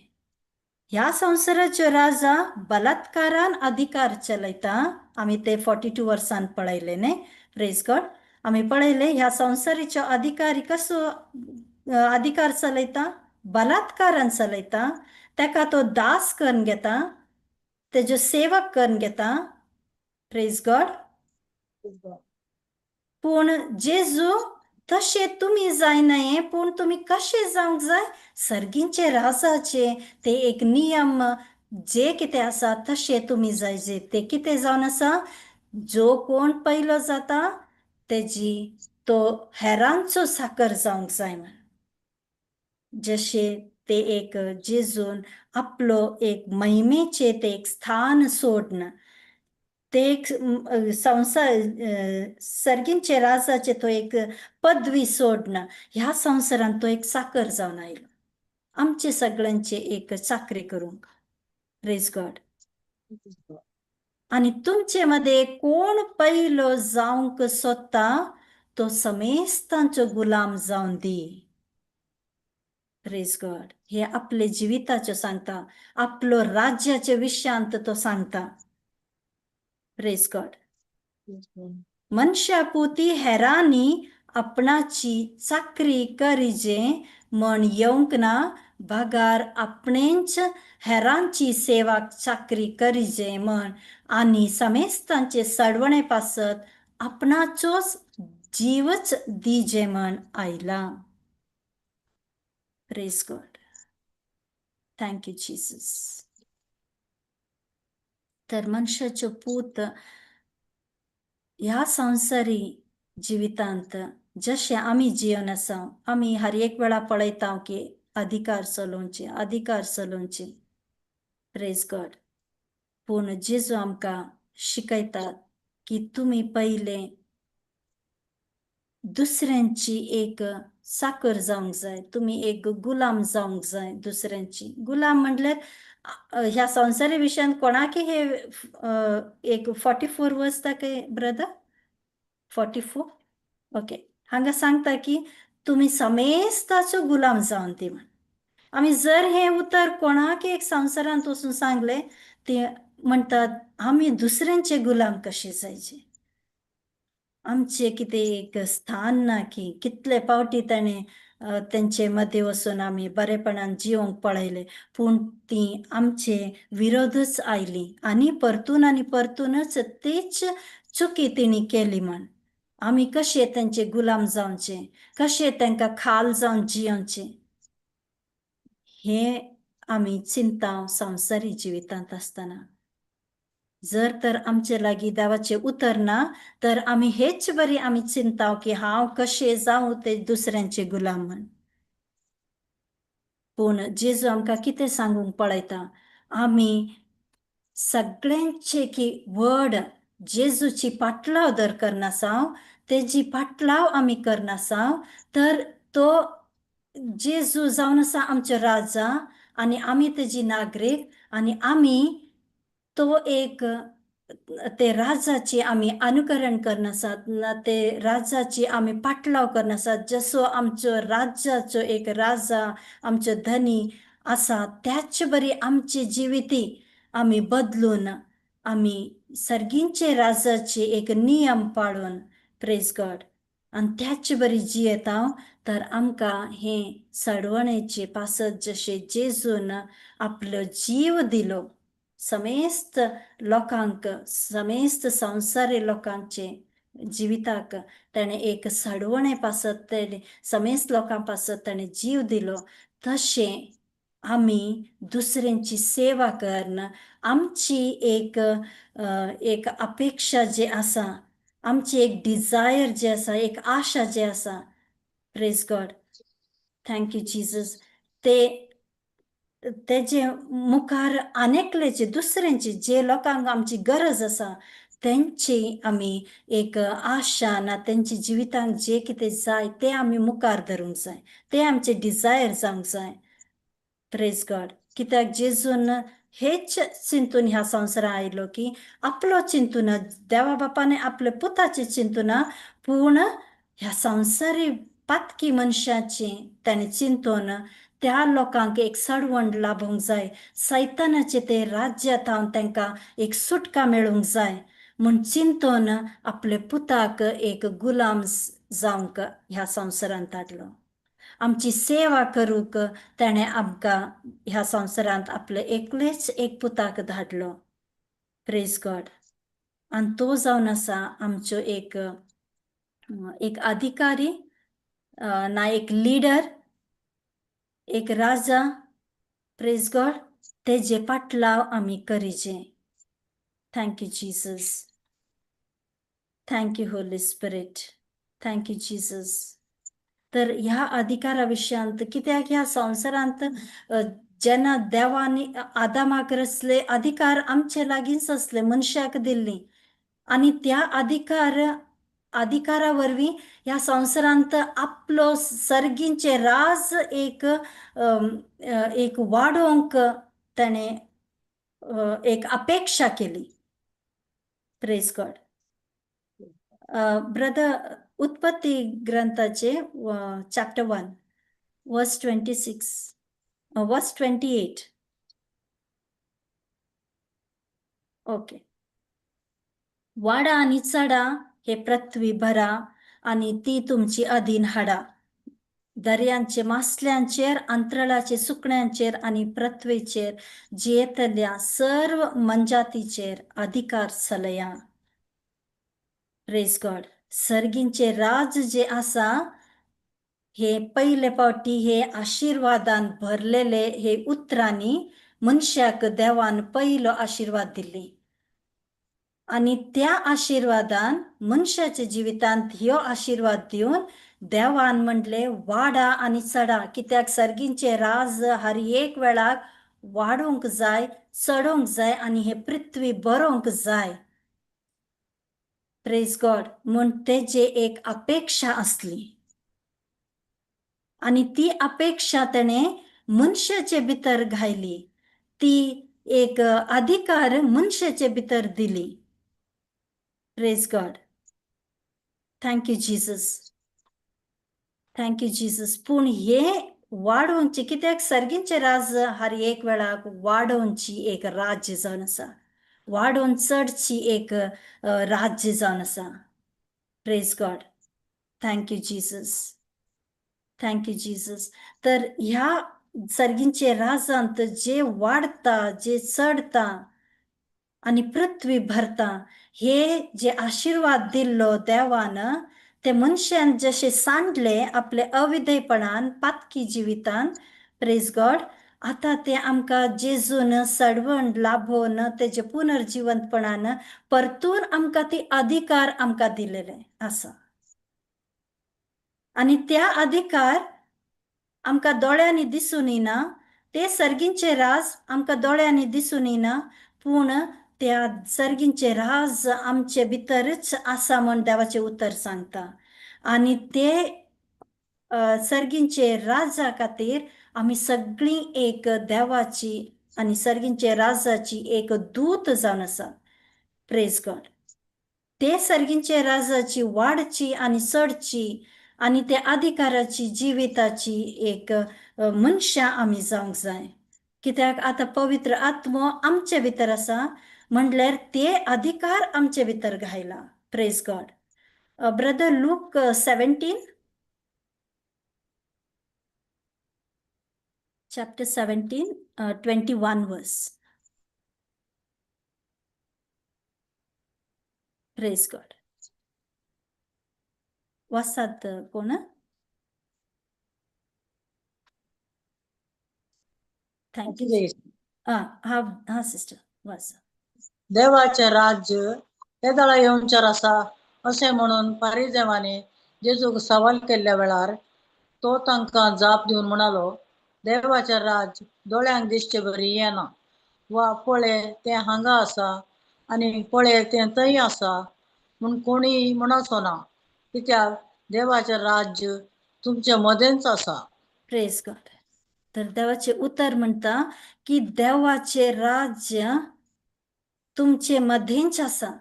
ह्या संवसाराचो राजा बलात्कारान अधिकार चलयता. आमी ते 42 वर्सान पळयले न्ही. Praise God. आमी पळयले ह्या संवसारीचो अधिकारी कसो अधिकार चलयता, बलात्कारान चलयता. तेका तो दास करून घेता, तेजो सेवक करून घेता. Praise God. पूण जेजू तशे तुम्ही जायनाये, पूण तुम्ही कशे जावंक जाय? सर्गींचे राजाचे ते एक नियम जे कितें आसा तशे तुम्ही जायचे. ते कितें जावन आसा? जो कोण पयलो जाता तेजी तो हेरांचो साकर जावंक जाय म्हण. जशे ते एक जेजून आपलो एक महिमेचे ते एक स्थान सोडन, ते एक सर्गींचे राजाचे तो एक पदवी सोडन ह्या संवसारांत तो एक साकर जावन आयलो, आमचे सगळ्यांचे एक चाकरी करूंक. Praise God. आणि तुमचे मध्ये कोण पयलो जावंक सोदता, तो समेस्तांचो गुलाम जावन दी. Praise God. हे आपले जिविताचे सांगता, आपलो राज्याचे विषयांत तो सांगता. Praise God. मनशापुती हेरांनी आपणाची चाकरी करिजे म्हण येवंक ना, भागार आपणेच हेरांची सेवा चाकरी करिजे म्हण, आणि समेस्तांचे सडवणे पासत आपणाचोच जीवच दिजे म्हण आयला. Praise God. Thank you Jesus. तर मनशाचो पूत ह्या संसारी जिवितांत जशे आम्ही जीवन आसा, आम्ही हर एक वेळा पळयता की अधिकार चलोवचे. Praise God. पूण जेजू आमकां शिकयतात की तुम्ही पहिले दुसऱ्यांची एक साकर जावंक जाय, तुम्ही एक गुलाम जावंक जाय. दुसऱ्यांची गुलाम म्हणल्यार ह्या संसारी विशयान कोणाकय हे एक 44 वाजता काय ब्रदर? 44? ओके. हांगा सांगता की तुम्ही समेस्ताचो गुलाम जावन ती म्हण. आम्ही जर हे उतर कोणाक एक संसारांत वचून सांगले, ते म्हणतात आम्ही दुसऱ्यांचे गुलाम कशे जायचे. आमचे कितें एक स्थान ना की कितले पावटी ताणें तेंचे मदीं वचून आमी बरेपणान जिवंक पळयले, पूण ती आमचे विरोधच आयली आनी परतूनच तेच चुकी तिणी केली म्हण. आमी कशे तेंचे गुलाम जावचे, कशे तांकां खाल जावन जियोंचे, हे आमी चिंता संवसारी जिवितांत आसतना. जर तर आमचे लागीं देवाचे उतर ना, तर आमी हेच बरी आमी चिंताव की हांव कशें जावं ते दुसऱ्यांचे गुलाम म्हण. पूण जेजू आमकां कितें सांगूंक पळयता, आमी सगळ्यांचे की व्हड जेजूची पाटलाव जर करनासाव, तेजी पाटलाव आमी करनासाव, तर तो जेजू जावन आसा आमचो राजा आनी आमी तेजी नागरीक, आनी आमी तो एक ते राजाची आमी अनुकरण करनासात ना, ते राजाची आमी पाटलाव करनासात. जसो आमचो राज्याचो एक राजा आमचो धनी आसा, त्याच बरी आमची जिविती आमी बदलून आमी सर्गींचे राजाचे एक नियम पाळून, प्रेज गॉड, आनी त्याच बरी जियेताव, तर आमकां हे सडवणेचे पासत जशे जेजून आपलो जीव दिलो समेस्त लोकांक, समेस्त संवसारी लोकांचे जिविताक ताणें एक सडवणे पासत तेणे समेस्त लोकां पासत ताणें जीव दिलो, तशें आमी दुसऱ्यांची सेवा करन आमची एक अपेक्षा जे आसा, आमची एक डिझायर जे आसा, एक आशा जे आसा, praise God, thank you Jesus, तेजे मुखार आनेकलेचे दुसऱ्यांची जे लोकांक आमची गरज आसा, तेंची आमी एक आशा ना, तेंची जिवितांत जे कितें जाय ते आमी मुखार धरूंक जाय, ते आमचे डिझायर जावंक जाय. Praise God. कित्याक जेजून हेच चिंतून ह्या संवसारांत आयलो की आपलो चिंतून, देवा बापाने आपल्या पुताचे चिंतून, पूण ह्या संवसारी पातकी मनशाची ताणें चिंतून त्या लोकांक एक सडवण लाभूंक जाय, सैतानाचे ते राज्यांत हांव तांकां एक सुटका मेळूंक जाय म्हूण चिंतून आपले पुताक एक गुलाम जावंक ह्या संवसारांत हाडलो. आमची सेवा करूंक ताणें आमकां ह्या संवसारांत आपले एकलेच एक पुताक धाडलो. Praise God. आनी तो जावन आसा आमचो एक अधिकारी ना, एक लिडर, एक राजा. Praise God. तेजे पाटलाव आमी करिजे. Thank you Jesus. Thank you Holy spirit. Thank you Jesus. तर ह्या अधिकारा विशयांत, कित्याक ह्या संवसारांत जेन्ना देवानी आदामाक रचले, अधिकार आमचे लागींच असले, मनशाक दिल्ली, आनी त्या अधिकारा वरवीं ह्या संवसारांत आपलो सर्गींचे राज एक वाडोवंक ताणें एक अपेक्षा केली. Praise God. ब्रदर, उत्पत्ती ग्रंथाचे चॅप्टर 1. verse 26, verse 28. ओके. वाडा आणि चढा हे पृथ्वी भरा आणि ती तुमची अधीन हाडा. दर्यांचे मासल्यांचेर, अंतराळाचे सुकण्यांचेर आणि पृथ्वीचेर जेतल्या सर्व मनजातीचेर अधिकार चलया. Praise God. सर्गींचे राज जे आसा हे पहिले पावटी हे आशीर्वादान भरलेले हे उतरांनी मनशाक देवान पहिलो आशीर्वाद दिली. आणि त्या आशीर्वादान मनशाच्या जिवितांत ह्यो आशीर्वाद दिवन देवान म्हणले वाडा आणि चढा, कित्याक सर्गींचे राज हर एक वेळाक वाडोंक जाय, चडोंक जाय आणि हे पृथ्वी भरोंक जाय. Praise God. म्हण तेजे एक अपेक्षा असली आणि ती अपेक्षा तेणे मनशाचे भितर घायली. ती एक अधिकार मनशाचे भितर दिली. Praise God. Thank you Jesus. Thank you Jesus. पूण हे वाडोवची, कित्याक सर्गींचे राज हर एक वेळाक वाडोवची एक राज्य जावन आसा, वाडोवन चडची एक राज्य जावन आसा. Praise God. Thank you Jesus. Thank you Jesus. तर ह्या सर्गींचे राजांत जे वाडता, जे चढता आणि पृथ्वी भरता, हे जे आशीर्वाद दिल्लो देवान ते मनशान जसे सांडले आपले अविधेयपणान पातकी जिवितान. Praise God. आता ते आमकां जेजून सडवण लाभोवन तेजे पुनर्जिवंतपणान परतून आमकां ती अधिकार आमकां दिलेले आसा. आणि त्या अधिकार आमकां दोळ्यांनी दिसून येना. ते सर्गींचे राज आमकां दोळ्यांनी दिसून येना, पूण त्या सर्गींचे राज आमचे भितरच आसा म्हण देवाचे उतर सांगता. आणि ते सर्गींचे राजा खातीर आमी सगळी एक देवाची आणि सर्गींचे राजाची एक दूत जावन आसा. Praise God. ते सर्गींचे राजाची वाडची आणि चडची आणि त्या अधिकाराची जिविताची एक मनशां आमी जावंक जाय. कित्याक आता पवित्र आत्मो आमचे भितर आसा म्हणल्यार ते अधिकार आमचे भितर घायला. Praise God. Brother Luke 17, chapter 17, 21 verse. Praise God. वासात कोण? Thank you. हा सिस्टर वासा. देवाचे राज्य केदळा येवंचार आसा अशें म्हणून फारिजेवांनी जेजूक सवाल केल्ल्या वेळार तो तांकां जाप दिवन म्हणालो, देवाचे राज दोळ्यांक दिसचे बरी येना. वा पळे तें हांगा आसा आनी पळे तें थंय आसा म्हूण कोणीय म्हणचो ना, कित्याक देवाचे राज्य तुमचे मदेंच आसा. Praise God. तर देवाचे उतर म्हणता की देवाचे राज्य तुमचे मध्येच आसा.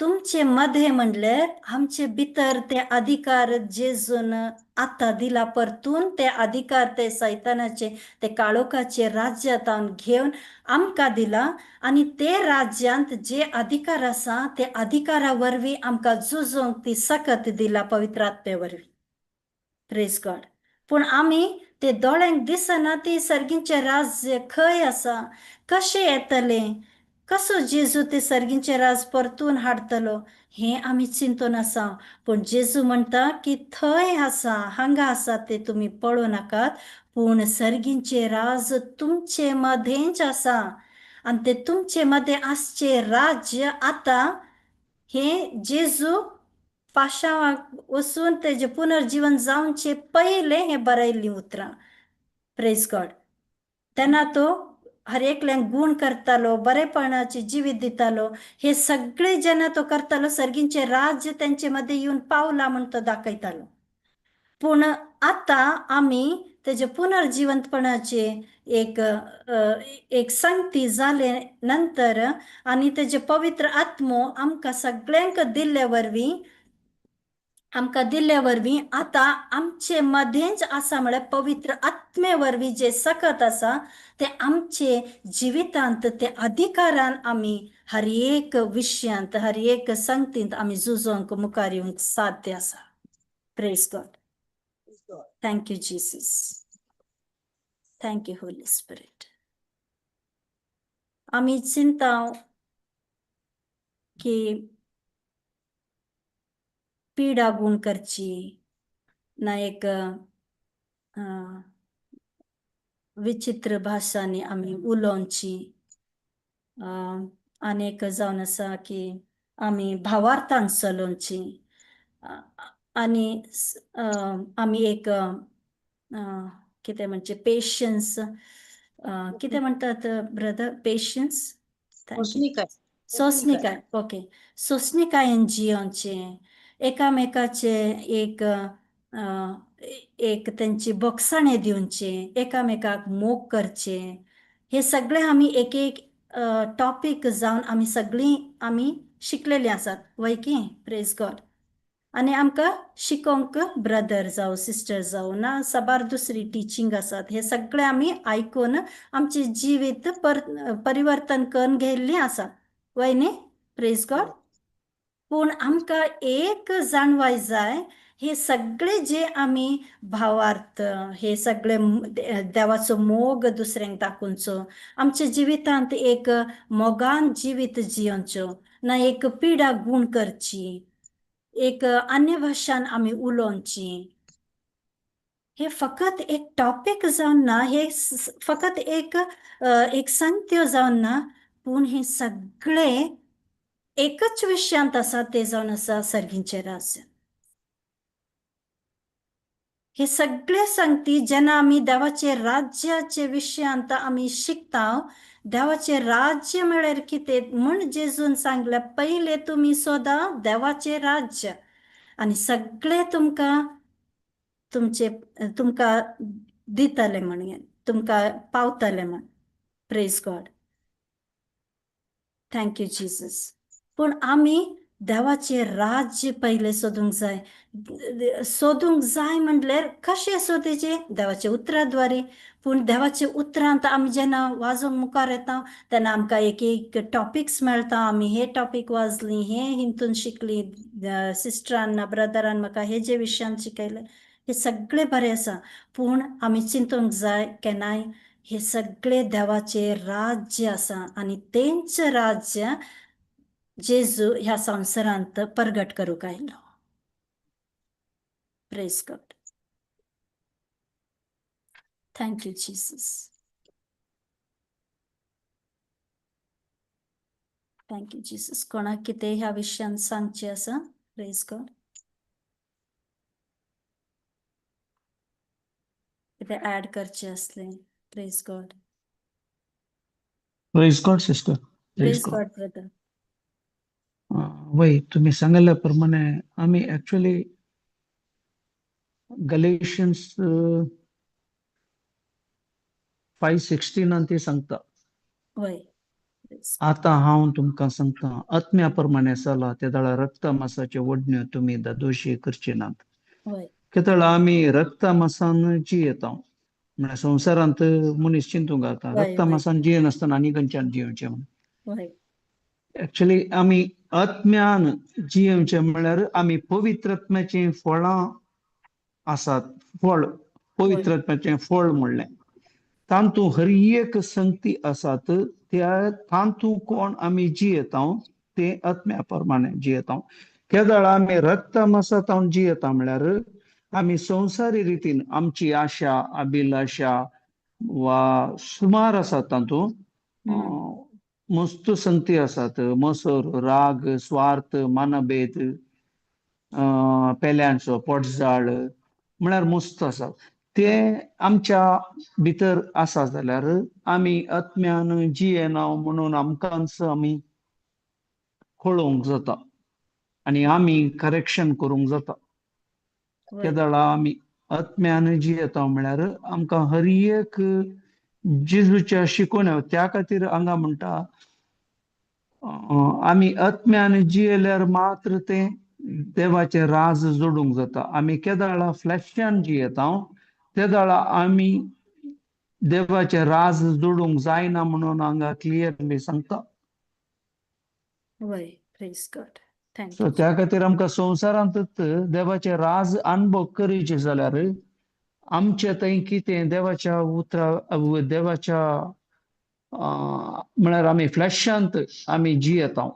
तुमचे मध्ये म्हणल्यार आमचे भितर ते अधिकार जेजून आता दिला परतून ते अधिकार ते सैतानाचे ते काळोखाचे राज्यांत घेवन आमकां दिला. आणि ते राज्यांत जे अधिकार आसा ते अधिकारा वरवीं आमकां झुजोंक ती सकत दिला पवित्र आत्मे वरवीं. Praise God. पूण आमी ते दोळ्यांक दिसना ती सर्गींचे राज्य खंय आसा, कशें येतले, कसो जेजू ते सर्गींचे राज परतून हाडतलो हे आमी चिंतून आसा. पूण जेजू म्हणटा की थंय आसा, हांगा आसा ते तुमी पळोवं नाकात, पूण सर्गींचे राज तुमचे मदेंच आसा. आणि ते तुमचे मध्ये आसचे राज्य आता हे जेजू पाशावाक वचून तेजे पुनर्जीवन जावचे पहिले हे बरयल्ली उतरां. Praise God. तेन्ना तो हर एकल्यांक गुण करतालो, बरेपणाचे जिवीत दितालो. हे सगळे जेन्ना तो करतालो सर्गींचे राज्य तेंचे मध्ये येवन पावला म्हण तो दाखयतालो. पूण आता आमी तेजे पुनर्जिवंतपणाचे एक संगती जाले नंतर आणि तेजे पवित्र आत्मो आमकां सगळ्यांक दिल्ले वरवीं आमकां दिल्ले वरवीं आतां आमचे मध्येच आसा म्हळ्यार पवित्र आत्मे वरवीं जे सकत आसा ते आमचे जिवितांत ते अधिकारान आमी हर एक विशयांत हर एक संगतींत आमी झुजोंक मुखार येवंक साध्य आसा. Praise God. Thank you Jesus. Thank you Holy spirit. आमी चिंताव की पिडा गुण करची ना एक विचित्र भाशांनी आमी उलोवची. आनीक जावन आसा की आमी भावार्थान चलोवची आनी आमी एक कितें म्हणचे पेशन्स कितें म्हणटात ब्रदर पेशन्स सोसणीकाय. सोंसणीकाय ओके सोंसणीकायेन जियोवचे एकामेकाचे एक तेंची बोगसाणे दिवचे एकामेकाक मोग करचे हे सगळे आमी एक एक टॉपिक जावन आमी सगळीं आमी शिकलेली आसात वय की प्रेज गॉड. आनी आमकां शिकोवंक ब्रदर जावं सिस्टर जावं ना साबार दुसरी टिचींग आसात हे सगळे आमी आयकून आमचे जिवीत परिवर्तन करून घेयल्ली आसा वय न्ही प्रेज गॉड. पूण आमकां एक जाणवाय जाय हे सगळे जे आमी भावार्थ हे सगळे देवाचो मोग दुसऱ्यांक दाखोवचो आमच्या जिवितांत एक मोगान जिवीत जियोवचो ना एक पिडा गुण करची एक अन्य भाशान आमी उलोवची हे फकत एक टॉपिक जावन ना हे फकत एक संगत्यो जावन ना पूण हे सगळे एकच विशयांत आसा ते जावन आसा सर्गींचे राज्य. हे सगळे संगती जेन्ना आमी देवाचे राज्याचे विशयांत आमी शिकता देवाचे राज्य म्हळ्यार कितें म्हण जेजून सांगले पहिले तुमी सोदा देवाचे राज्य आनी सगळे तुमकां दितले म्हणून तुमकां पावतले म्हण. Praise God. Thank you Jesus. पूण आमी देवाचे राज्य पहिले सोदूंक जाय म्हणल्यार कशें सोदचे देवाचे उतराद्वारे. पूण देवाचे उतरांत आमी जेन्ना वाजोंक मुखार येता तेन्ना आमकां एक एक टॉपिक्स मेळटा आमी हे टॉपिक वाजलीं हे हितून शिकलीं सिस्टरान ना ब्रदरान म्हाका हेजे विशयान शिकयलें हे सगळे बरें आसा. पूण आमी चिंतूंक जाय केन्नाय हे सगळे देवाचे राज्य आसा आनी तेंच राज्य जेजू ह्या संवसारांत परगट करूंक आयलो. Praise God. Thank you Jesus. Thank you Jesus. कोणाक कितें ह्या विशयान सांगचे आसा? Praise God. कितें ऍड करचे असलें? Praise God. Praise God sister. Praise God brother. वय तुम्ही सांगितल्याप्रमाणे आम्ही ऍक्च्युअली गलेशियन्स 5:16 ते सांगता वय आता हांव तुमकां सांगता आत्म्या प्रमाणे चला त्या दाळा रक्त मांसाचे वडण्यो तुमी दोशी करचे नात. वय केतळ आमी रक्त मांसान जियेता म्हळ्यार संवसारांत मनीस चिंतूंक घालता वय रक्त वय मांसान जियेनासतना आनी खंयच्यान जियोचें म्हणून. वय ऍक्च्युअली आमी आत्म्यान जियोवचें म्हळ्यार आमी पवित्रात्म्याचीं फळां आसात फळ पवित्र आत्म्याचें फळ म्हणलें तांतूं हर एक संगती आसात त्या तांतूं कोण आमी जियेता ते आत्म्या प्रमाणे जियेता. केदळ आमी रक्त मांसांत जियेता म्हळ्यार आमी संवसारी रितीन आमची आशा अभिलाषा वा सुमार आसात तांतूं मस्त संगती आसात मसर राग स्वार्थ मानभेद पेल्यांचो पोटजाळ म्हळ्यार मस्त आसात ते आमच्या भितर आसा जाल्यार आमी आत्म्यान जियेना म्हणून आमकांच आमी कळोवंक जाता आनी आमी करेक्शन करूंक जाता. केदळा आमी आत्म्यान जियेता म्हळ्यार आमकां हर एक जेजूच्या शिकवण्यो त्या खातीर हांगा म्हणटा आमी आत्म्यान जियेल्यार मात्र तें देवाचे राज जोडूंक जाता. आमी केदाळा फ्लॅशान जियेता तेदाळा आमी देवाचे राज जोडूंक जायना म्हणून हांगा क्लियरली सांगता. वय प्रेज गॉड. So thank you. त्या खातीर आमकां संवसारांतच देवाचे राज अनुभव करचे जाल्यार आमचे थंय कितें देवाच्या देवाच्या म्हळ्यार आमी फ्लॅशांत आमी जियेता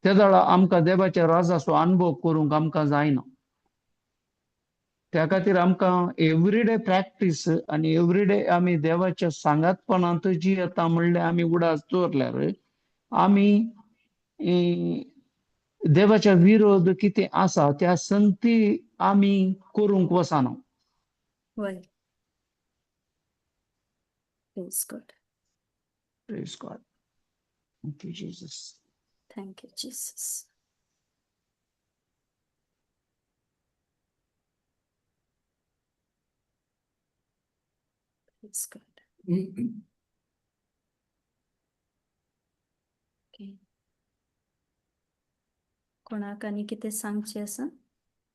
तेदाळा आमकां देवाच्या राजाचो अनुभव करूंक आमकां जायना. त्या खातीर आमकां एवरीडे प्रॅक्टीस आनी एवरीडे आमी देवाच्या सांगातपणांत जियेता म्हणल्यार आमी उडास दवरल्यार आमी देवाच्या विरोध कितें आसा त्या संगती आमी करूंक वचना. वय praise God. Praise God. Thank you, Jesus. Thank you Jesus. Praise God. Okay. कोणाक आनी कितें सांगचें आसा?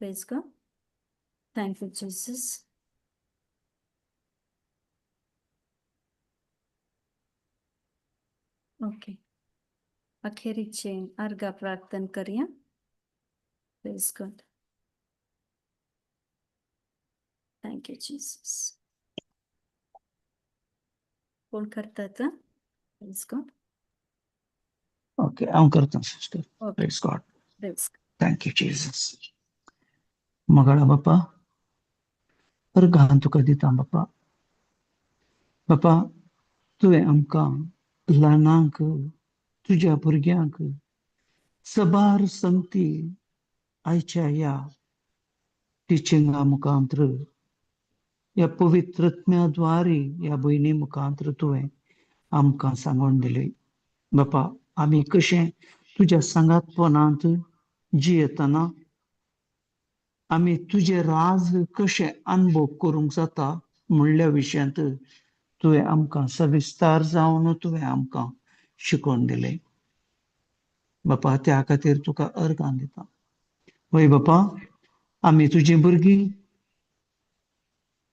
Praise God. Thank you Jesus. Okay. अखेरीचे अर्घ प्रार्थना करूया. Praise God. Thank you Jesus. कोण करतात? Praise God. Okay, हांव करता sister. Okay. Praise God. Praise. Thank you, Jesus. मगळा बापा अर्घान तुका दिता बापा. बापा तुवें आमकां ल्हानांक तुज्या भुरग्यांक सबार संगती आयच्या ह्या टिचिंगा मुखांतर ह्या पवित्रत्म्याद्वारे ह्या भयणी मुखांतर तुवें आमकां सांगून दिली. बापा आमी कशें तुज्या सांगातपणांत जियेतना आमी तुजे राज कशें अनुभव करूंक जाता म्हणल्या विशयांत तुवें आमकां सविस्तार जावन तुवें आमकां शिकोवन दिलें. बापा त्या खातीर तुका अर्गां दिता. वय बापा आमी तुजीं भुरगीं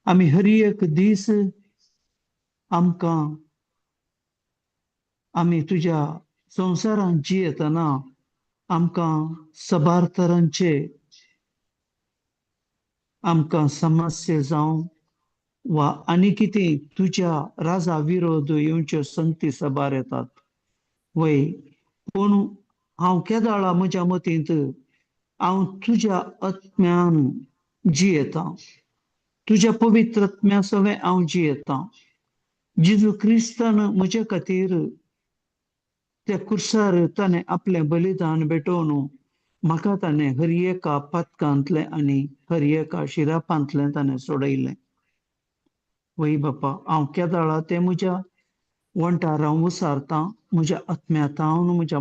आमी हर एक दीस आमी तुज्या संवसारांत जियेतना आमकां सबार तरांचे आमकां समस्या जावं वा आनी कितें तुज्या राजा विरोध येवच्यो संगती सबार येतात. वय पूण हांव केदाळा म्हज्या मतींत हांव तुज्या आत्म्यान जियेतां. तुज्या पवित्रत्म्या सवें हांव जियेतां. जेजू क्रिस्तान म्हजे खातीर त्या कुर्सार ताणें आपलें बलिदान भेटोवन म्हाका ताणें हर एका पातकांतलें आनी हर एका शिरापांतलें ताणें सोडयलें. वय बापा हांव केदाळा तें म्हज्या वंटार हांव उसारतां. म्हज्या आत्म्यांत हांव म्हज्या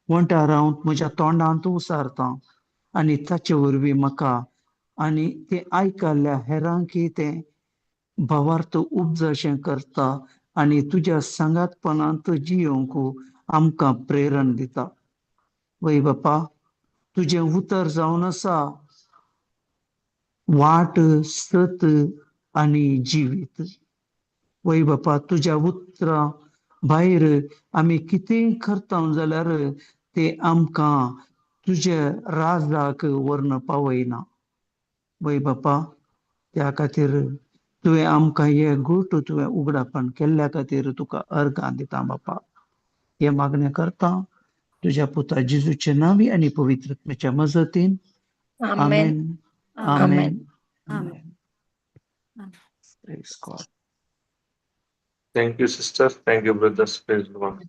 वंटार हांव म्हज्या तोंडांत उसारतां आनी ताचे वरवीं म्हाका आनी तें आयकल्ल्या हेरांकय तें भावार्थ उपजशें करता आनी तुज्या सांगातपणांत जियोंक आमकां प्रेरण दिता. वय बापा तुजें उतर जावन आसा वाट सत आनी जिवीत. वय बापा तुज्या उतरां भायर आमी कितेंय करता जाल्यार तें आमकां तुज्या राजाक व्हरून पावयना. वय बापा त्या खातीर तुवें आमकां हे गोठ तुवें उगडापण केल्ल्या खातीर तुका अर्गां दिता बापा. हे मागणें करता तुज्या पुता जेजूचे नांवी आनी पवित्रत्म्याच्या मजतीन. आमेन. आमेन. आमेन. Praise God. Thank you, sister. Thank you, brothers. Praise the Lord.